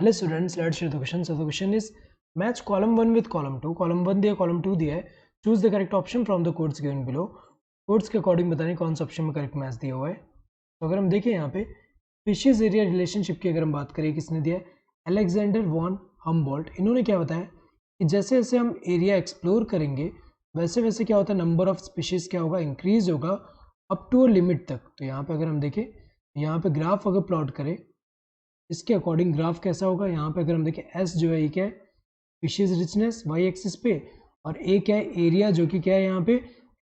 Hello students, let's share the question. So the question is match column 1 with column 2. Column 1 दिया, column 2 दिया है. Choose the correct option from the codes given below. Codes के according बताने कौन सा option में correct match दिया हुआ है. तो अगर हम देखें यहाँ पे स्पीशीज एरिया रिलेशनशिप की अगर हम बात करें, किसने दिया है? Alexander von Humboldt. इन्होंने क्या बताया कि जैसे जैसे हम एरिया एक्सप्लोर करेंगे वैसे वैसे क्या होता है, नंबर ऑफ स्पीशीज क्या होगा, इंक्रीज होगा अप टू अ लिमिट तक. तो यहाँ पे अगर हम देखें, यहाँ पे ग्राफ अगर प्लॉट करें इसके अकॉर्डिंग ग्राफ कैसा होगा, यहाँ पे अगर हम देखें एस जो है ये क्या है, स्पीशीज रिचनेस वाई एक्सिस पे, और ए क्या है, एरिया जो कि क्या है यहाँ पे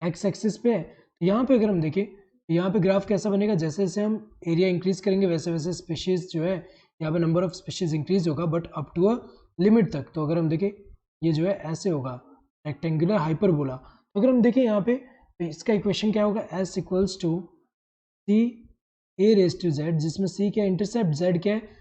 एक्स एक्सिस पे है. तो यहाँ पे अगर हम देखें यहाँ पे ग्राफ कैसा बनेगा, जैसे जैसे हम एरिया इंक्रीज करेंगे वैसे वैसे स्पीशीज जो है यहाँ पे नंबर ऑफ स्पीशीज इंक्रीज होगा but up to a limit तक. तो अगर हम देखें ये जो है ऐसे होगा रेक्टेंगुलर हाइपरबोला. तो अगर हम देखें यहाँ पे तो इसका इक्वेशन क्या होगा, S equals to C A raise to Z, जिसमें सी क्या है इंटरसेप्ट, जेड क्या है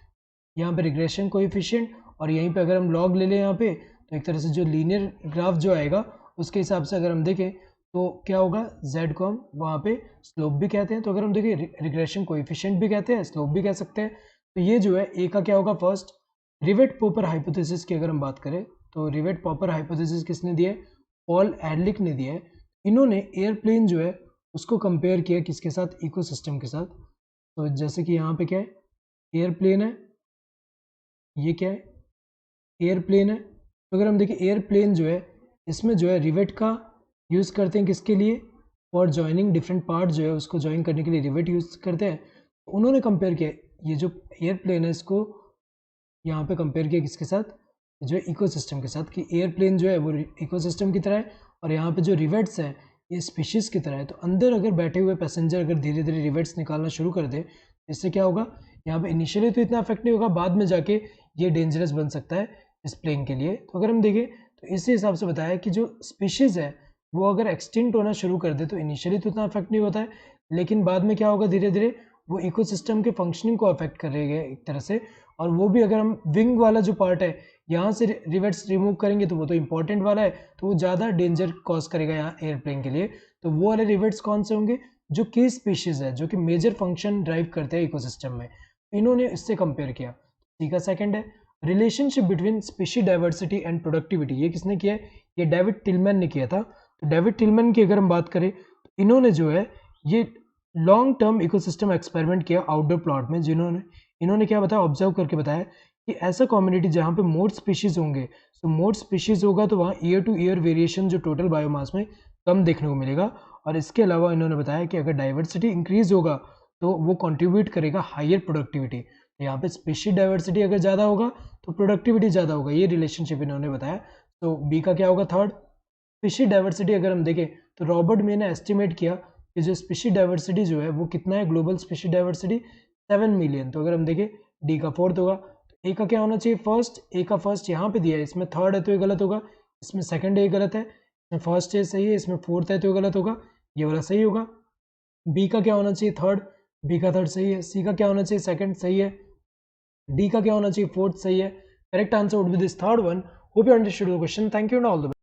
यहाँ पे रिग्रेशन कोएफिशिएंट, और यहीं पे अगर हम लॉग ले लें यहाँ पे तो एक तरह से जो लीनियर ग्राफ जो आएगा उसके हिसाब से अगर हम देखें तो क्या होगा, z को हम वहाँ पे स्लोप भी कहते हैं. तो अगर हम देखें रिग्रेशन कोएफिशिएंट भी कहते हैं, स्लोप भी कह सकते हैं. तो ये जो है ए का क्या होगा, फर्स्ट रिवेट पॉपर हाइपोथेसिस की अगर हम बात करें तो रिवेट पॉपर हाइपोथेसिस किसने दिया है, पॉल एडलिक ने दिया है. इन्होंने एयरप्लेन जो है उसको कंपेयर किया किसके साथ, इकोसिस्टम के साथ. तो जैसे कि यहाँ पे क्या है, एयरप्लेन है, ये क्या है, एयरप्लेन है. तो अगर हम देखें एयरप्लेन जो है इसमें जो है रिवेट का यूज़ करते हैं किसके लिए, फॉर जॉइनिंग डिफरेंट पार्ट जो है उसको ज्वाइन करने के लिए रिवेट यूज़ करते हैं. तो उन्होंने कंपेयर किया ये जो एयरप्लेन है इसको यहाँ पे कंपेयर किया किसके साथ, जो है इकोसिस्टम के साथ, कि एयरप्लेन जो है वो इकोसिस्टम की तरह है और यहाँ पे जो रिवेट्स हैं ये स्पीशीज़ की तरह है. तो अंदर अगर बैठे हुए पैसेंजर अगर धीरे धीरे रिवेट्स निकालना शुरू कर दे इससे क्या होगा, यहाँ पे इनिशियली तो इतना इफेक्ट नहीं होगा, बाद में जाके ये डेंजरस बन सकता है इस प्लेन के लिए. तो अगर हम देखें तो इसी हिसाब से बताया कि जो स्पीशीज़ है वो अगर एक्सटिंक्ट होना शुरू कर दे तो इनिशियली तो इतना इफेक्ट नहीं होता है, लेकिन बाद में क्या होगा, धीरे धीरे वो इकोसिस्टम के फंक्शनिंग को अफेक्ट करेगा एक तरह से. और वो भी अगर हम विंग वाला जो पार्ट है यहाँ से रिवेट्स रिमूव करेंगे तो वो तो इंपॉर्टेंट वाला है, तो वो ज़्यादा डेंजर कॉज करेगा यहाँ एयरप्लेन के लिए. तो वो वाले रिवेट्स कौन से होंगे, जो की स्पीशीज़ है जो कि मेजर फंक्शन ड्राइव करते हैं इकोसिस्टम में. इन्होंने इससे कंपेयर किया. ठीक है, सेकंड है relationship between species diversity and productivity. ये किसने किया है, ये डेविड टिलमैन ने किया था. तो डेविड टिलमैन की अगर हम बात करें तो इन्होंने जो है ये लॉन्ग टर्म इकोसिस्टम एक्सपेरिमेंट किया आउटडोर प्लॉट में, जिन्होंने इन्होंने क्या बताया, ऑब्जर्व करके बताया कि ऐसा कम्युनिटी जहाँ पे मोर स्पीशीज होंगे, तो मोर स्पीशीज होगा तो वहाँ ईयर टू ईयर वेरिएशन जो टोटल बायोमास में कम देखने को मिलेगा. और इसके अलावा इन्होंने बताया कि अगर डाइवर्सिटी इंक्रीज होगा तो वो कंट्रीब्यूट करेगा हायर प्रोडक्टिविटी. यहाँ पे स्पीशीज डाइवर्सिटी अगर ज़्यादा होगा तो प्रोडक्टिविटी ज़्यादा होगा, ये रिलेशनशिप इन्होंने बताया. तो बी का क्या होगा, थर्ड स्पीशीज डाइवर्सिटी अगर हम देखें तो रॉबर्ट मे ने एस्टिमेट किया कि जो स्पीशीज डाइवर्सिटी जो है वो कितना है, ग्लोबल स्पीशीज डाइवर्सिटी 7 मिलियन. तो अगर हम देखें डी का फोर्थ होगा. तो ए का क्या होना चाहिए, फर्स्ट. ए का फर्स्ट यहाँ पे दिया है, इसमें थर्ड है तो ये गलत होगा, इसमें सेकंड है ये गलत है, इसमें फर्स्ट है सही है, इसमें फोर्थ है तो ये गलत होगा, ये वाला सही होगा. बी का क्या होना चाहिए, थर्ड. बी का थर्ड सही है. सी का क्या होना चाहिए, सेकंड सही है. डी का क्या होना चाहिए, फोर्थ सही है. Correct answer would be this third one. Hope you understood the question. Thank you and all the best.